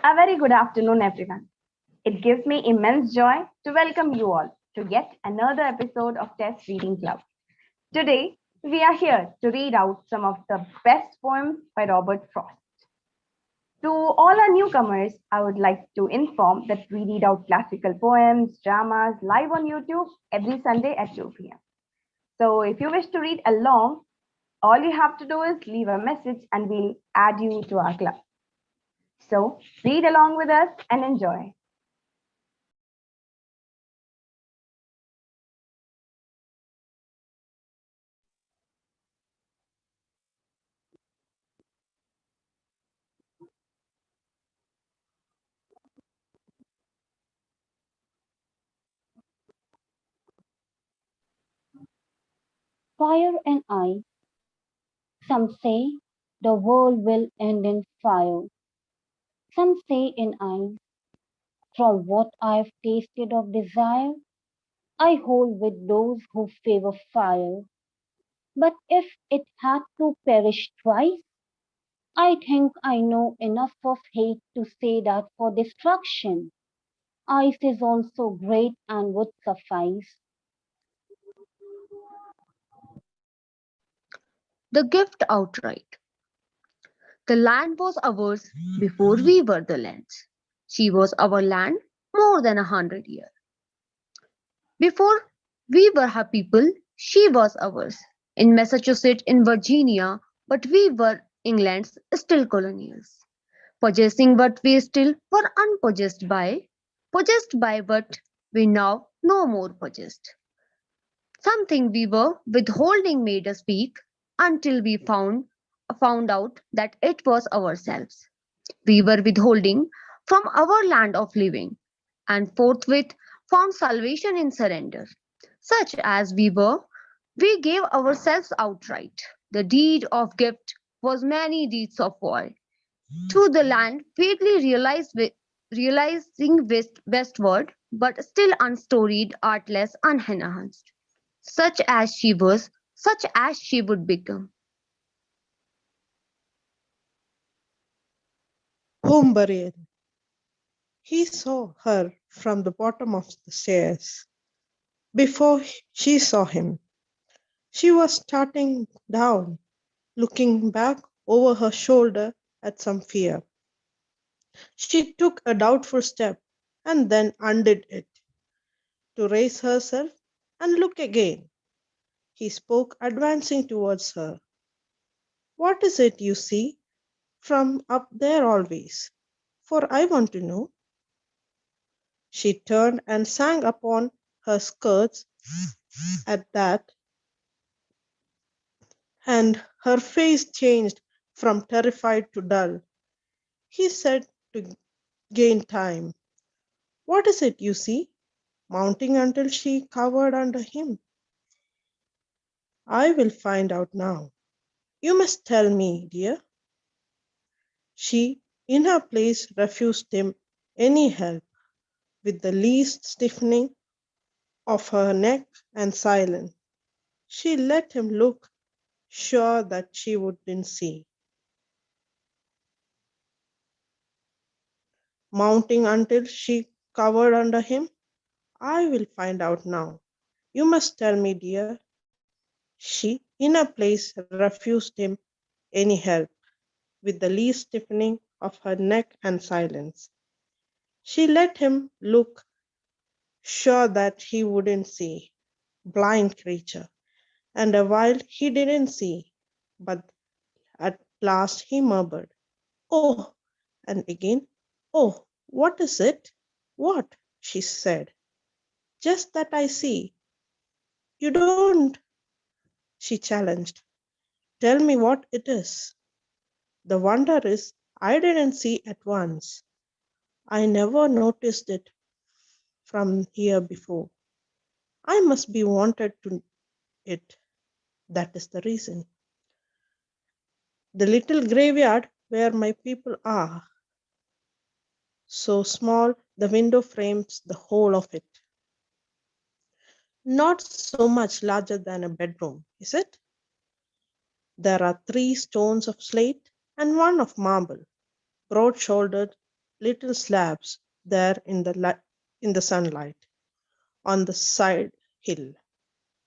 A very good afternoon, everyone. It gives me immense joy to welcome you all to yet another episode of TES Reading Club. Today, we are here to read out some of the best poems by Robert Frost. To all our newcomers, I would like to inform that we read out classical poems, dramas live on YouTube every Sunday at 2 p.m. So if you wish to read along, all you have to do is leave a message and we'll add you to our club. So read along with us and enjoy. Fire and ice. Some say the world will end in fire. Some say in ice. From what I've tasted of desire, I hold with those who favor fire. But if it had to perish twice, I think I know enough of hate to say that for destruction, ice is also great and would suffice. The gift outright. The land was ours before we were the land's. She was our land more than 100 years. Before we were her people, she was ours. In Massachusetts, in Virginia, but we were England's still colonials. Possessing what we still were possessed by what we now no more possessed. Something we were withholding made us speak until we found out that it was ourselves. We were withholding from our land of living, and forthwith found salvation in surrender. Such as we were, we gave ourselves outright. The deed of gift was many deeds of war. To the land vaguely realizing westward, but still unstoried, artless, unenhanced. Such as she was, such as she would become. Home burial. He saw her from the bottom of the stairs. Before she saw him, she was starting down, looking back over her shoulder at some fear. She took a doubtful step and then undid it to raise herself and look again. He spoke, advancing towards her. What is it you see from up there always? For I want to know. She turned and sang upon her skirts at that, and her face changed from terrified to dull. He said to gain time, what is it you see? Mounting until she cowered under him. I will find out now. You must tell me, dear. She, in her place, refused him any help, with the least stiffening of her neck and silence. She let him look, sure that she wouldn't see. Mounting until she cowered under him. I will find out now. You must tell me, dear. She, in her place, refused him any help, with the least stiffening of her neck and silence. She let him look, sure that he wouldn't see. Blind creature. And a while he didn't see, but at last he murmured, oh, and again, oh, what is it? What? She said. Just that I see. You don't, she challenged. Tell me what it is. The wonder is, I didn't see at once. I never noticed it from here before. I must be wanted to it. That is the reason. The little graveyard where my people are, so small the window frames the whole of it. Not so much larger than a bedroom, is it? There are 3 stones of slate and one of marble, broad shouldered, little slabs there in the sunlight on the side hill.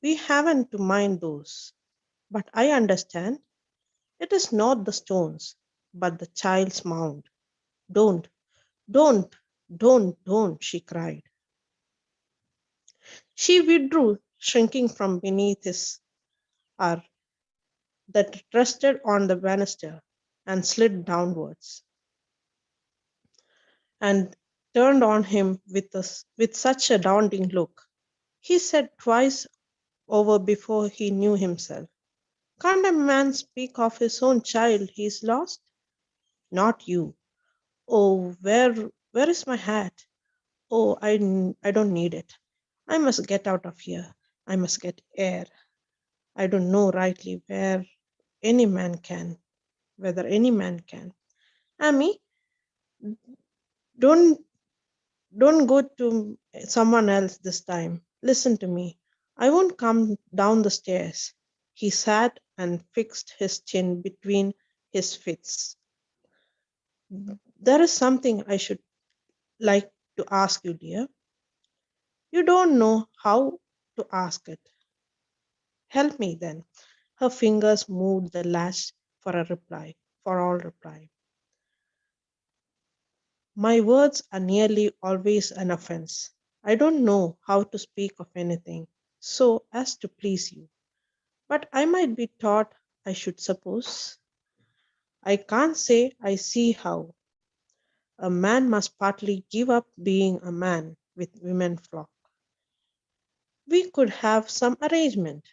We haven't to mind those. But I understand it is not the stones, but the child's mound. Don't, don't, don't, she cried. She withdrew, shrinking from beneath his arm that rested on the banister and slid downwards, and turned on him with such a daunting look. He said twice over before he knew himself. Can't a man speak of his own child he is lost? Not you. Oh, where is my hat? Oh, I don't need it. I must get out of here. I must get air. I don't know rightly any man can, whether any man can. Amy, don't don't go to someone else this time. Listen to me. I won't come down the stairs. He sat and fixed his chin between his fists. There is something I should like to ask you, dear. You don't know how to ask it. Help me then. Her fingers moved the latch for a reply, for all reply. My words are nearly always an offense. I don't know how to speak of anything so as to please you. But I might be taught, I should suppose. I can't say I see how. A man must partly give up being a man with women flock. We could have some arrangement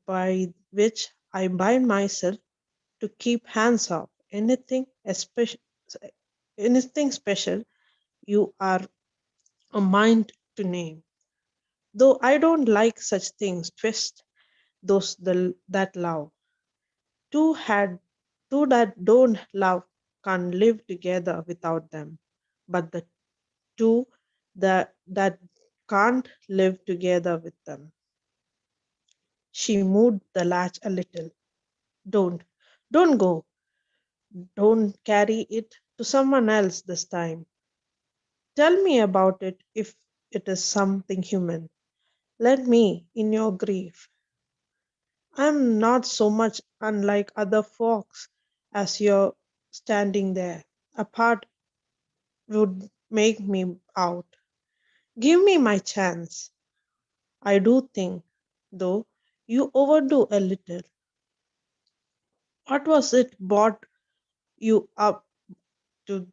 by which I bind myself to keep hands off anything special you are a mind to name. Though I don't like such things, twist that love. Two had two that don't love can't live together without them. But the two that can't live together with them. She moved the latch a little. Don't, don't go. Don't carry it to someone else this time. Tell me about it if it is something human. Let me in your grief. I am not so much unlike other folks as you're standing there. Apart would make me out. Give me my chance. I do think, though, you overdo a little. What was it brought you up to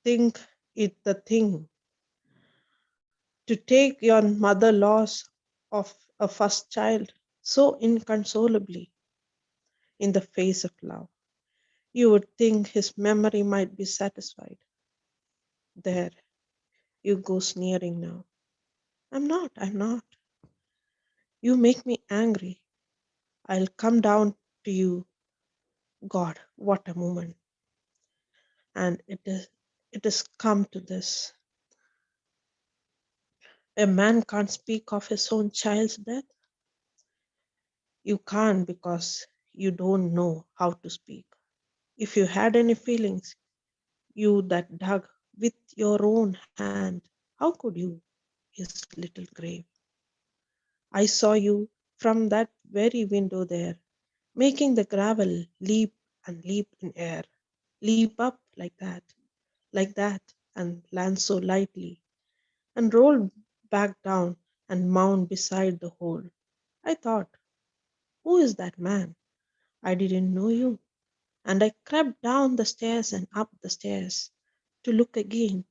think it the thing? To take your mother loss of a first child so inconsolably in the face of love. You would think his memory might be satisfied. There, you go sneering now. I'm not. You make me angry. I'll come down to you. God, what a moment. And it is come to this. A man can't speak of his own child's death. You can't because you don't know how to speak. If you had any feelings, you that dug with your own hand, how could you, his little grave? I saw you from that very window there, making the gravel leap and leap in air, leap up like that, and land so lightly, and roll back down and mount beside the hole. I thought, who is that man? I didn't know you. And I crept down the stairs and up the stairs to look again,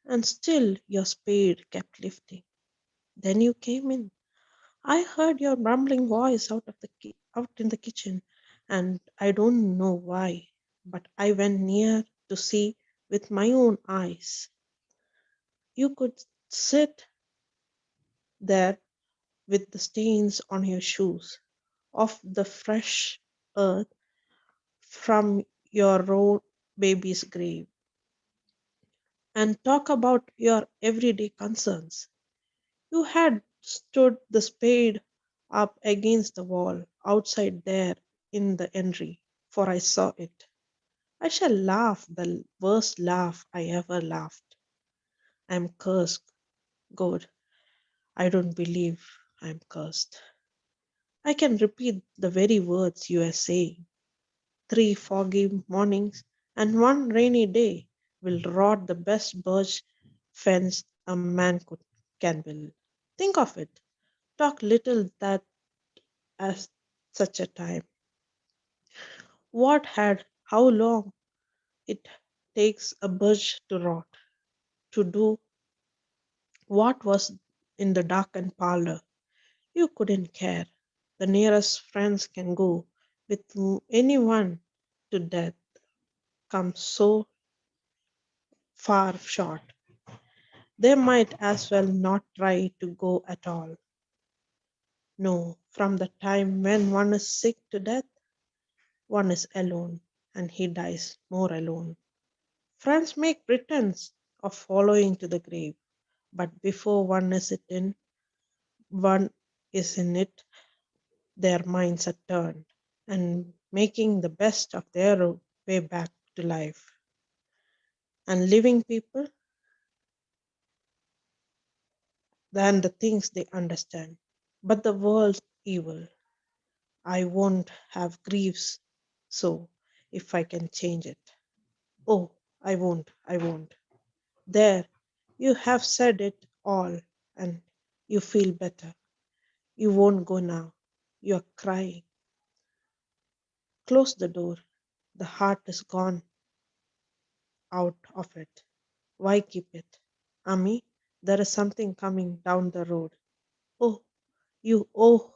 and still your spade kept lifting. Then you came in. I heard your rumbling voice out in the kitchen, and I don't know why, but I went near to see with my own eyes. You could sit there with the stains on your shoes of the fresh earth from your own baby's grave, and talk about your everyday concerns. You had stood the spade up against the wall outside there in the entry, for I saw it. I shall laugh the worst laugh I ever laughed. I'm cursed. God, I don't believe I'm cursed. I can repeat the very words you are saying. 3 foggy mornings and 1 rainy day will rot the best birch fence a man can build. Think of it. Talk little that as such a time. How long it takes a birch to rot, to do what was in the darkened parlor. You couldn't care. The nearest friends can go with anyone to death comes so far short. They might as well not try to go at all. No, from the time when one is sick to death, one is alone, and he dies more alone. Friends make pretense of following to the grave, but before one is in it, their minds are turned and making the best of their way back to life. And living people than the things they understand. But the world's evil. I won't have griefs so if I can change it. Oh, I won't. There, you have said it all and you feel better. You won't go now. You're crying. Close the door. The heart is gone out of it. Why keep it? Ami, there is something coming down the road. Oh, oh,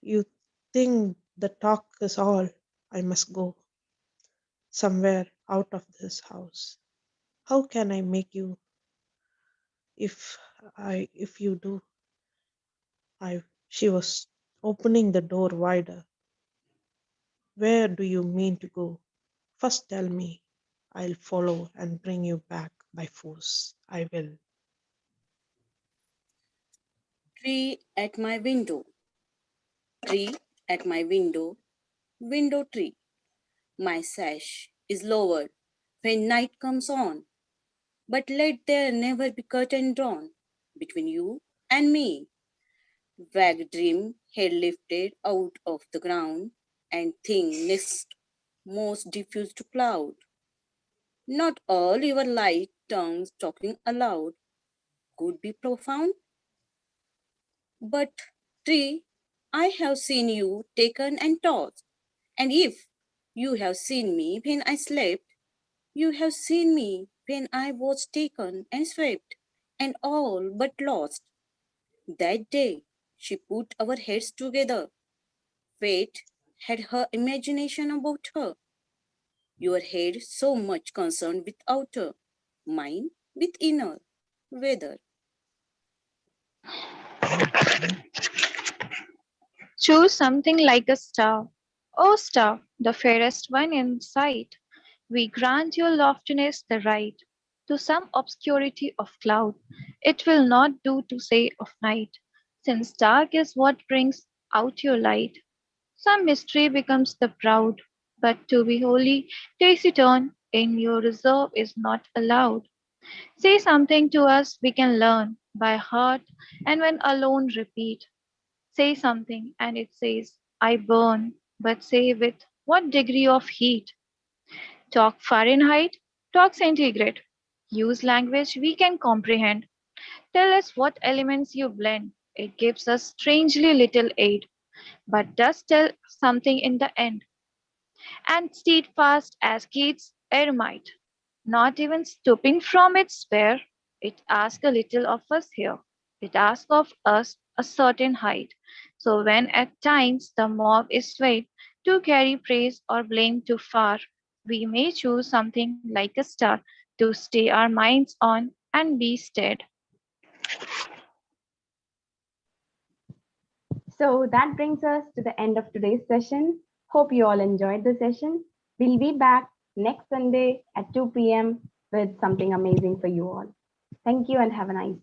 you think the talk is all. I must go somewhere out of this house. How can I make you if if you do? I She was opening the door wider. Where do you mean to go? First tell me. I'll follow and bring you back by force. I will. Tree at my window, tree at my window, window tree. My sash is lowered when night comes on, but let there never be curtain drawn between you and me. Vague dream head lifted out of the ground, and thing next most diffused to cloud. Not all your light tongues talking aloud could be profound, but tree, I have seen you taken and tossed, and if you have seen me when I slept, you have seen me when I was taken and swept, and all but lost. That day she put our heads together. Fate had her imagination about her. Your head so much concerned with outer, mine with inner, weather. Choose something like a star. O star, the fairest one in sight, we grant your loftiness the right to some obscurity of cloud. It will not do to say of night, since dark is what brings out your light. Some mystery becomes the proud, but to be wholly taciturn in your reserve is not allowed. Say something to us we can learn by heart, and when alone repeat. Say something and it says, I burn, but say with what degree of heat? Talk Fahrenheit, talk centigrade. Use language we can comprehend. Tell us what elements you blend. It gives us strangely little aid, but does tell something in the end. And steadfast as Keats' eremite, not even stooping from its sphere, it asks a little of us here. It asks of us a certain height. So when at times the mob is swayed to carry praise or blame too far, we may choose something like a star to stay our minds on and be stead. So that brings us to the end of today's session. Hope you all enjoyed the session. We'll be back next Sunday at 2 p.m. with something amazing for you all. Thank you and have a nice day.